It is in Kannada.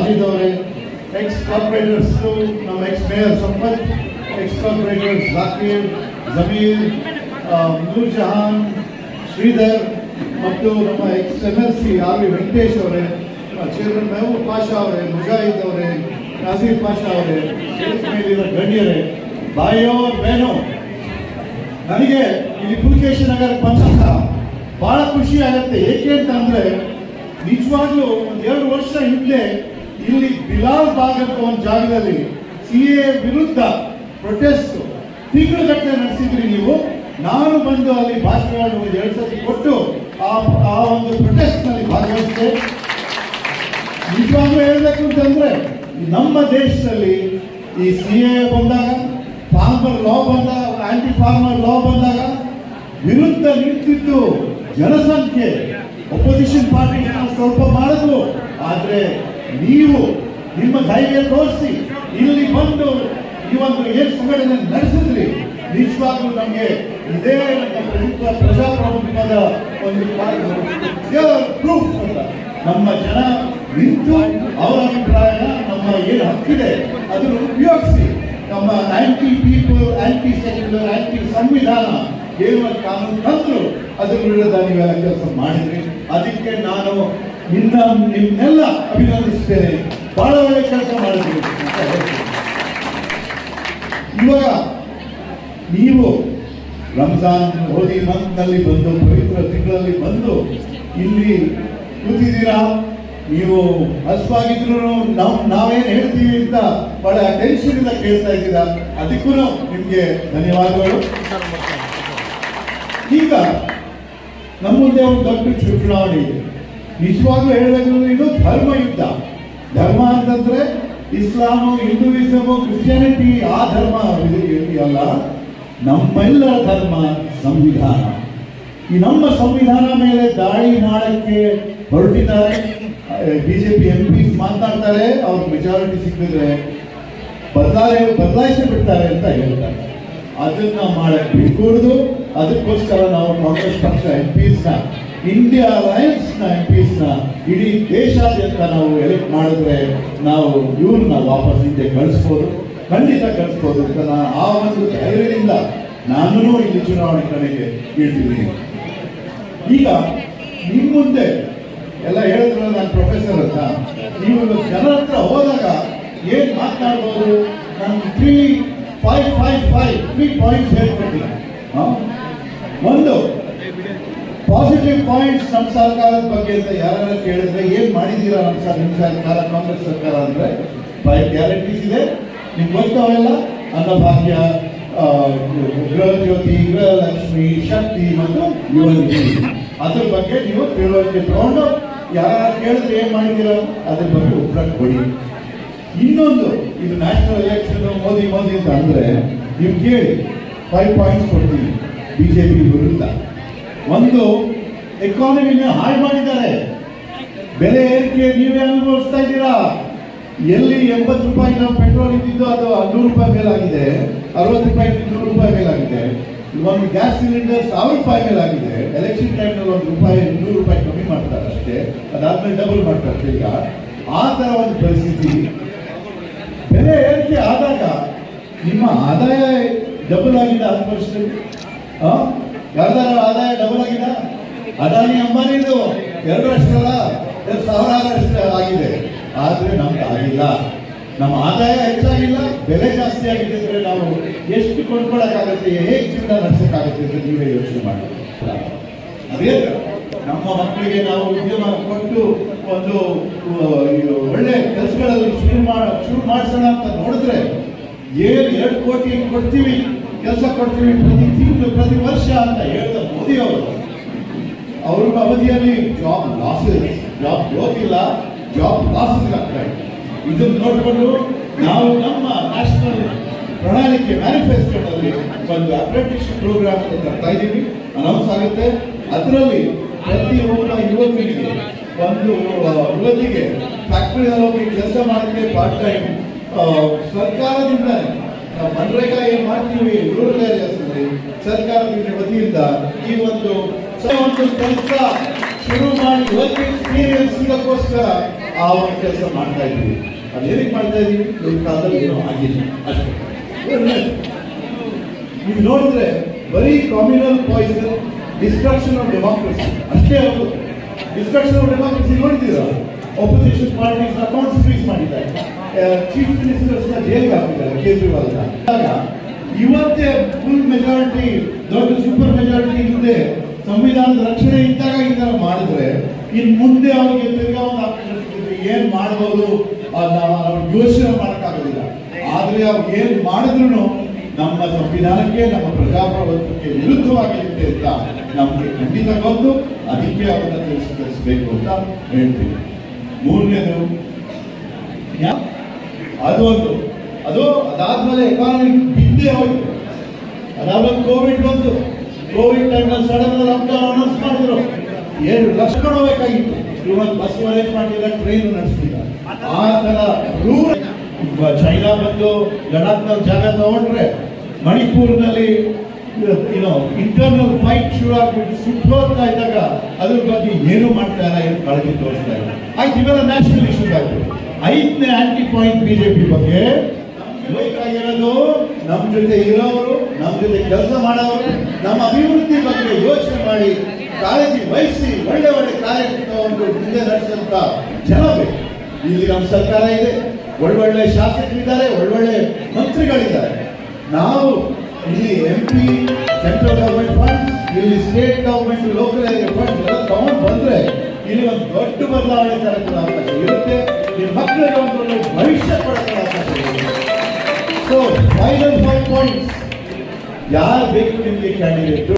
ಖಾಲಿದ್ ಅವರೇ, ಎಕ್ಸ್ ಕಾರ್ಪೊರೇಟರ್ಸ್ ನಮ್ಮ ex mayor Sampath, ex corporators Zakir, Zameer, Noor Jahan, Sridhar ಮತ್ತು ನಮ್ಮ ex MLC R V Venkatesh ಅವರೇ, ಚೇರ್ಮನ್ ಮೆಹಬೂಬ್ ಪಾಷಾ ಅವರೇ, ಮುಜಾಹಿದ್ ಅವರೇ, ನಾಜೀರ್ ಪಾಷಾ ಅವರೇ, ಮೇಲಿನ ಗಣ್ಯರೇ, ಬಾಯೋ ಬೇನೋ, ನನಗೆ ಇಲ್ಲಿ ಪುಲಕೇಶಿ ನಗರಕ್ಕೆ ಬಂದಾಗ ಬಹಳ ಖುಷಿ ಆಗುತ್ತೆ. ಏಕೆ ಅಂತಂದ್ರೆ ನಿಜವಾಗ್ಲೂ 2 ವರ್ಷ ಹಿಂದೆ ಇಲ್ಲಿ ಬಿಲಾಲ್ ಬಾಗ್ ಅಂತ ಒಂದು ಜಾಗದಲ್ಲಿ CA ವಿರುದ್ಧ ಪ್ರೊಟೆಸ್ಟ್ ತಿಂಗಳುಗಟ್ಟಲೆ ನಡೆಸಿದ್ರಿ ನೀವು. ನಾನು ಬಂದು ಅಲ್ಲಿ ಭಾಷಣ 2 ಸತಿ ಕೊಟ್ಟು ಆ ಒಂದು ಪ್ರೊಟೆಸ್ಟ್ ನಲ್ಲಿ ಭಾಗವಹಿಸಿದೆ. ನಿಜವಾಗ್ಲೂ ಹೇಳ್ಬೇಕು ಅಂತಂದ್ರೆ ನಮ್ಮ ದೇಶದಲ್ಲಿ ಈ CA ಬಂದಾಗ, ಫಾರ್ಮರ್ ಲಾ ಬಂದಾಗ, ಆಂಟಿ ಫಾರ್ಮರ್ ಲಾ ಬಂದಾಗ ವಿರುದ್ಧ ನಿಂತಿದ್ದು ಜನಸಂಖ್ಯೆ, ಅಪೋಸಿಷನ್ ಪಾರ್ಟಿ ಸ್ವಲ್ಪ ಮಾಡಿದ್ರು. ಆದ್ರೆ ನೀವು ನಿಮ್ಮ ಧೈರ್ಯ ತೋರಿಸಿ ಇಲ್ಲಿ ಬಂದು ಈ ಒಂದು ಏನ್ ಸಂಘಟನೆ ನಡೆಸಿದ್ರಿ, ನಿಜವಾಗ್ಲೂ ನಮಗೆ ಇದೇ ಪ್ರಜಾಪ್ರಭುತ್ವದ ಒಂದು ಪ್ರೂಫ್ ಅಂತ. ನಮ್ಮ ಜನ ನಿಂತು ಅವರ ಅಭಿಪ್ರಾಯನ ನಮ್ಮ ಏನು ಹಕ್ಕಿದೆ ಅದನ್ನು ಉಪಯೋಗಿಸಿ ನಮ್ಮ anti people, anti secular, anti ಸಂವಿಧಾನ ಏನು ಕಾನೂನು ತಂದ್ರು ಅದ್ರ ವಿರುದ್ಧ ನೀವೆಲ್ಲ ಕೆಲಸ ಮಾಡಿದ್ರಿ. ಅದಕ್ಕೆ ನಾನು ನಿಮ್ನೆಲ್ಲ ಅಭಿನಂದಿಸ್ತೇನೆ. ಬಹಳ ಒಳ್ಳೆ ಕೆಲಸ ಮಾಡಿದ್ರಿ ಅಂತ ಹೇಳ್ತೀನಿ. ಇವಾಗ ನೀವು ರಂಜಾನ್ ಹೋಲಿ ಮಂತ್ನಲ್ಲಿ ಬಂದು, ಪವಿತ್ರ ತಿಂಗಳಲ್ಲಿ ಬಂದು ಇಲ್ಲಿ ಕೂತಿದ್ದೀರಾ. ನೀವು ಹಸುವಾಗಿದ್ರು ನಾವೇನು ಹೇಳ್ತೀವಿ ಅಂತ ಬಹಳ ಟೆನ್ಷನ್ ಇಂದ ಕೇಳ್ತಾ ಇದ್ದೀರಾ. ಅದಕ್ಕೂ ನಿಮ್ಗೆ ಧನ್ಯವಾದಗಳು. ಈಗ ನಮ್ಮ ಮುಂದೆ ಒಂದು ದೊಡ್ಡ ಚುನಾವಣೆ ಇದೆ. ನಿಜವಾಗ್ಲೂ ಹೇಳಬೇಕಂದ್ರೆ ಇದು ಧರ್ಮ ಯುದ್ಧ. ಧರ್ಮ ಅಂತಂದ್ರೆ ಇಸ್ಲಾಮು, ಹಿಂದೂಯಿಸಮು, ಕ್ರಿಶ್ಚಿಯಾನಿಟಿ ಆ ಧರ್ಮ ಅಲ್ಲ. ನಮ್ಮೆಲ್ಲರ ಧರ್ಮ ಸಂವಿಧಾನ. ಈ ನಮ್ಮ ಸಂವಿಧಾನ ಮೇಲೆ ದಾಳಿ ಮಾಡಕ್ಕೆ ಹೊರಟಿದ್ದಾರೆ. BJP MPs ಮಾತನಾಡ್ತಾರೆ, ಅವ್ರ ಮೆಜಾರಿಟಿ ಸಿಕ್ಕಿದ್ರೆ ಬದಲಾಯಿಸಿ ಬಿಡ್ತಾರೆ ಅಂತ ಹೇಳ್ತಾರೆ. ಅದನ್ನ ಮಾಡಕ್ ಬಿಟ್ಕೊಡುದು. ಅದಕ್ಕೋಸ್ಕರ ನಾವು ಕಾಂಗ್ರೆಸ್ ಪಕ್ಷ MPs ನ, ಇಂಡಿಯಾ ಅಲಯನ್ಸ್ ನ MPs ನ ಇಡೀ ದೇಶಾದ್ಯಂತ ನಾವು ಎಲೆಕ್ಟ್ ಮಾಡಿದ್ರೆ ನಾವು ಇವ್ರನ್ನ ವಾಪಸ್ ಹಿಂದೆ ಕಳಿಸ್ಬೋದು, ಖಂಡಿತ ಕಳಿಸ್ಬೋದು ಅಂತ ನಾನು ಆ ಒಂದು ಧೈರ್ಯದಿಂದ ನಾನು ಇಲ್ಲಿ ಚುನಾವಣೆ ಕಡೆಗೆ ಇಳ್ತಿದ್ದೀನಿ. ಈಗ ನಿಮ್ಮ ಮುಂದೆ ಎಲ್ಲ ಹೇಳಿದ್ರಲ್ಲ, ನಾನು ಪ್ರೊಫೆಸರ್ ಅಂತ, ನೀವು ಜನರ ಹತ್ರ ಹೋದಾಗ ಏನ್ ಮಾತನಾಡ್ಬೋದು? ನಾನು 3 ಪಾಯಿಂಟ್ಸ್ ಹೇಳ್ಕೊಡ್ತೀನಿ. ಒಂದು, ಪಾಸಿಟಿವ್ ಪಾಯಿಂಟ್ಸ್ ನಮ್ಮ ಸರ್ಕಾರದ ಬಗ್ಗೆ ಅಂತ ಯಾರು ಕೇಳಿದ್ರೆ ಏನ್ ಮಾಡಿದ್ದೀರಾ ನಿಮ್ಮ ಸರ್ಕಾರ, ಕಾಂಗ್ರೆಸ್ ಸರ್ಕಾರ ಅಂದ್ರೆ 5 ಗ್ಯಾರಂಟೀಸ್ ಇದೆ. ನಿಮ್ಗೆ ಗೊತ್ತವೆಲ್ಲ, ಅನ್ನಭಾಗ್ಯ, ಗೃಹ ಜ್ಯೋತಿ, ಗೃಹಲಕ್ಷ್ಮಿ, ಶಕ್ತಿ ಮತ್ತು ಯುವ ನಿಧಿ. ಅದ್ರ ಬಗ್ಗೆ ನೀವು ತಿಳುವಳಿಕೆ ತಗೊಂಡು ಯಾರು ಕೇಳಿದ್ರೆ ಏನ್ ಮಾಡಿದ್ದೀರಾ ಅದ್ರ ಬಗ್ಗೆ ಉತ್ತರ ಕೊಡಿ. ಇನ್ನೊಂದು, ಇದು ನ್ಯಾಷನಲ್ ಎಲೆಕ್ಷನ್, ಮೋದಿ ಅಂತ ಅಂದ್ರೆ ನೀವು ಕೇಳಿ 5 ಪಾಯಿಂಟ್ಸ್ ಕೊಡ್ತೀನಿ BJP ವಿರುದ್ಧ. ಒಂದು, ಎಕಾನಮಿನ ಹಾಳು ಮಾಡಿದ್ದಾರೆ. ಬೆಲೆ ಏರಿಕೆ ನೀವೇ ಅನುಭವಿಸ್ತಾ ಇದ್ದೀರಾ. ಎಲ್ಲಿ 80 ರೂಪಾಯಿ ನಾವು ಪೆಟ್ರೋಲ್ ಇದ್ದಿದ್ದು ಅದು 100 ರೂಪಾಯಿ ಮೇಲಾಗಿದೆ, 60 ರೂಪಾಯಿ 100 ರೂಪಾಯಿ ಮೇಲಾಗಿದೆ. ಒಂದು ಗ್ಯಾಸ್ ಸಿಲಿಂಡರ್ 1000 ರೂಪಾಯಿ ಮೇಲಾಗಿದೆ. ಎಲೆಕ್ಷನ್ ಟೈಮ್ನಲ್ಲಿ 1 ರೂಪಾಯಿ 200 ರೂಪಾಯಿ ಕಮ್ಮಿ ಮಾಡ್ತಾರೆ ಅಷ್ಟೇ, ಅದಾದ್ಮೇಲೆ ಡಬಲ್ ಮಾಡ್ತಾರೆ. ಈಗ ಆ ತರ ಒಂದು ಪರಿಸ್ಥಿತಿ. ಬೆಲೆ ಏರಿಕೆ ಆದಾಗ ನಿಮ್ಮ ಆದಾಯ ಡಬಲ್ ಆಗಿದೆ 10 ವರ್ಷದಲ್ಲಿ. ಯಾರ್ದಾರ ಆದಾಯ ಡಬಲ್ ಆಗಿದೆ? ಅದಾನಿ ಅಂಬಾನಿದು 2 ವರ್ಷದಲ್ಲ 2000 ಆಗಿದೆ. ಆದ್ರೆ ನಮ್ಗೆ ಆಗಿಲ್ಲ. ನಮ್ಮ ಆದಾಯ ಹೆಚ್ಚಾಗಿಲ್ಲ, ಬೆಲೆ ಜಾಸ್ತಿ ಆಗಿದ್ರೆ ನಾವು ಎಷ್ಟು ಕೊಂಡ್ಕೊಳಕ್ಕಾಗತ್ತೆ, ಹೇಗೆ ಜೀವನ ನಡೆಸಕ್ಕಾಗತ್ತೆ ಅಂತ ನೀವೇ ಯೋಚನೆ ಮಾಡಿ. ಅದೇ ನಮ್ಮ ಮಕ್ಕಳಿಗೆ ನಾವು ಉದ್ಯಮ ಕೊಟ್ಟು ಒಂದು ಒಳ್ಳೆ ಕೆಲಸಗಳಲ್ಲಿ ಶುರು ಮಾಡಿಸೋಣ ಅಂತ ನೋಡಿದ್ರೆ 2 ಕೋಟಿ ಕೊಡ್ತೀವಿ, ಕೆಲಸ ಕೊಡ್ತೀವಿ ಪ್ರತಿ ತಿಂಗಳು, ಪ್ರತಿ ವರ್ಷ ಅಂತ ಹೇಳಿದ ಮೋದಿ ಅವ್ರ ಅವಧಿಯಲ್ಲಿ ಜಾಬ್ ಲಾಸಸ್, ಜಾಬ್ ಗ್ರೋತ್ ಇಲ್ಲ, ಜಾಬ್ ಲಾಸಸ್ ಆಗ್ತಾ ಇದೆ. ಇದನ್ನು ನೋಡಿಕೊಂಡು ನಾವು ನಮ್ಮ ನ್ಯಾಷನಲ್ ಪ್ರಣಾಳಿಕೆ ಮ್ಯಾನಿಫೆಸ್ಟೋದಲ್ಲಿ ಒಂದು ಅಪ್ರೆಂಟಿಸ್ಶಿಪ್ ಪ್ರೋಗ್ರಾಮ್ ಅಂತ ತರ್ತಾ ಇದ್ದೀವಿ, ಅನೌನ್ಸ್ ಆಗುತ್ತೆ. ಅದರಲ್ಲಿ ಪ್ರತಿ ಒಬ್ಬ ಯುವಕರಿಗೆ, ಒಂದು ಯುವತಿಗೆ ಫ್ಯಾಕ್ಟರಿಯಲ್ಲಿ ಹೋಗಿ ಕೆಲಸ ಮಾಡಿದ್ರೆ ಪಾರ್ಟ್ ಟೈಮ್ ಸರ್ಕಾರದಿಂದ, ಮನ್ರೇಗಾ ಏನ್ ಮಾಡ್ತೀವಿ ರೂರಲ್ ಏರಿಯಾಸ್ ಅಲ್ಲಿ, ಸರ್ಕಾರದಿಂದ ವತಿಯಿಂದ ಈ ಒಂದು ಕೆಲಸ ಶುರು ಮಾಡಿ ವರ್ಕ್ ಎಕ್ಸ್ಪೀರಿಯನ್ಸ್ ಇದಕ್ಕೋಸ್ಕರ ಆ ಒಂದು ಕೆಲಸ ಮಾಡ್ತಾ ಇದ್ವಿ. ಅದೇನಕ್ಕೆ ಮಾಡ್ತಾ ಇದ್ವಿ, ಈ ಕಾಲದಲ್ಲಿ ಏನೋ ಆಗಿಲ್ಲ ಅಷ್ಟೇ. ನೀವು ನೋಡಿದ್ರೆ ಬರೀ ಕಾಮ್ಯುನಲ್ ಪಾಯ್ಸನ್, ಡಿಸ್ಟ್ರಕ್ಷನ್ ಆಫ್ ಡೆಮಾಕ್ರಸಿ ಅಷ್ಟೇ. ಅವರು ಡಿಸ್ಟ್ರಕ್ಷನ್ ಆಫ್ ಡೆಮಾಕ್ರಸಿ ನೋಡಿದ್ದೀರಾ? ಆಪೋಸಿಷನ್ ಪಾರ್ಟೀಸ್ ಅಕೌಂಟ್ಸ್ ಫ್ರೀಸ್ ಮಾಡಿದ್ದಾರೆ, ಚೀಫ್ ಮಿನಿಸ್ಟರ್ಸ್ ಜೈಲ್ಗೆ ಹಾಕಿದ್ದಾರೆ ಕೇಜ್ರಿವಾಲ್. ಇವತ್ತೇ ಫುಲ್ ಮೆಜಾರಿಟಿ, ದೊಡ್ಡ ಸೂಪರ್ ಮೆಜಾರಿಟಿ ಮುಂದೆ ಸಂವಿಧಾನದ ರಕ್ಷಣೆ ಇದ್ದಾಗ ಈ ತರ ಮಾಡಿದ್ರೆ ಇನ್ ಮುಂದೆ ಅವರಿಗೆ ತಿರ್ಗಾ ಒಂದು ಆಪರ್ಚುನಿಟಿ ಏನ್ ಮಾಡ್ಬೋದು ಯೋಚನೆ ಮಾಡೋಕ್ಕಾಗೋದಿಲ್ಲ. ಆದ್ರೆ ಅವ್ರು ಏನ್ ಮಾಡಿದ್ರು ನಮ್ಮ ಸಂವಿಧಾನಕ್ಕೆ, ನಮ್ಮ ಪ್ರಜಾಪ್ರಭುತ್ವಕ್ಕೆ ವಿರುದ್ಧವಾಗಿರುತ್ತೆ ಅಂತ ನಮ್ಗೆ ಖಂಡಿತ ಗೊತ್ತು. ಅದಕ್ಕೆ ಅವನ್ನ ತಿಳಿಸ್ಬೇಕು ಅಂತ ಹೇಳ್ತೀವಿ. ಮೂರನೇದು ಅದು ಅದಾದ್ಮೇಲೆ ಎಕಾನಮಿ ಬಿದ್ದೇ ಹೋಯ್ತು. ಅದಾದ್ಮೇಲೆ ಕೋವಿಡ್ ಬಂತು. ಕೋವಿಡ್ ಟೈಮ್ನಲ್ಲಿ ಸಡನ್ ಲಾಕ್ಡೌನ್ ಅನೌನ್ಸ್ ಮಾಡಿದ್ರು. 7 ಲಕ್ಷ ಹೋಗ್ಬೇಕಾಗಿತ್ತು. ಇವತ್ತು ಬಸ್ ಅರೇಂಜ್ ಮಾಡಿಲ್ಲ, ಟ್ರೈನ್ ನಡೆಸ್ತಿಲ್ಲ. ಆ ತರ ರೂಲ್ ಚೈನಾ ಬಂದು ಲಡಾಖ್ನಲ್ಲಿ ಜಾಗ ತಗೊಂಡ್ರೆ, ಮಣಿಪುರ್ನಲ್ಲಿ ಇಂಟರ್ನಲ್ ಫೈಟ್ ಶುರು ಆಗ್ಬಿಟ್ಟು ಸುಟ್ಟೋಗ್ತಾ ಇದ್ದಾಗ ಅದ್ರ ಬಗ್ಗೆ ಏನು ಮಾಡ್ತಾ ಇಲ್ಲ, ಏನು ಕಾಳಜಿ ತೋರಿಸ್ತಾ ಇಲ್ಲ. ಆಯ್ತು, ಇವೆಲ್ಲ ನ್ಯಾಷನಲ್ ಇಶ್ಯೂಸ್ ಆಗ್ತದೆ. 5ನೇ ಆಂಟಿ ಪಾಯಿಂಟ್ ಬಿಜೆಪಿ ಬಗ್ಗೆ ಬೇಕಾಗಿರೋದು ನಮ್ಮ ಜೊತೆ ಇರೋರು, ನಮ್ಮ ಜೊತೆ ಕೆಲಸ ಮಾಡೋರು, ನಮ್ಮ ಅಭಿವೃದ್ಧಿ ಬಗ್ಗೆ ಯೋಚನೆ ಮಾಡಿ ಕಾಳಜಿ ವಹಿಸಿ ಒಳ್ಳೆ ಒಳ್ಳೆ ಕಾರ್ಯಕ್ರಮವನ್ನು ಮುಂದೆ ನಡೆಸಿದಂತ ಜನ ಬೇಕು. ಇಲ್ಲಿ ನಮ್ಮ ಸರ್ಕಾರ ಇದೆ, ಒಳ್ಳೊಳ್ಳೆ ಶಾಸಕರಿದ್ದಾರೆ, ಒಳ್ಳೊಳ್ಳೆ ಮಂತ್ರಿಗಳಿದ್ದಾರೆ. ನಾವು ಇಲ್ಲಿ MP, ಸೆಂಟ್ರಲ್ ಗವರ್ಮೆಂಟ್ ಫಂಡ್, ಇಲ್ಲಿ ಸ್ಟೇಟ್ ಗವರ್ಮೆಂಟ್, ಲೋಕಲ್ ಫಂಡ್ ಎಲ್ಲ ತಗೊಂಡು ಬಂದ್ರೆ ಇಲ್ಲಿ ಒಂದು ದೊಡ್ಡ ಬದಲಾವಣೆ ತರಕ್ಕೆ ಅವಕಾಶ ಇರುತ್ತೆ. ನಿಮ್ಮ ಮಕ್ಕಳಿಗೆ ಒಂದು ಒಳ್ಳೆ ಭವಿಷ್ಯ ಕೊಡಕ್ಕೆ ಅವಕಾಶ ಇರುತ್ತೆ. ಸೊ ಫೈನಲ್ 5 ಪಾಯಿಂಟ್ಸ್, ಯಾರು ಬೇಕು ನಿಮಗೆ ಕ್ಯಾಂಡಿಡೇಟ್?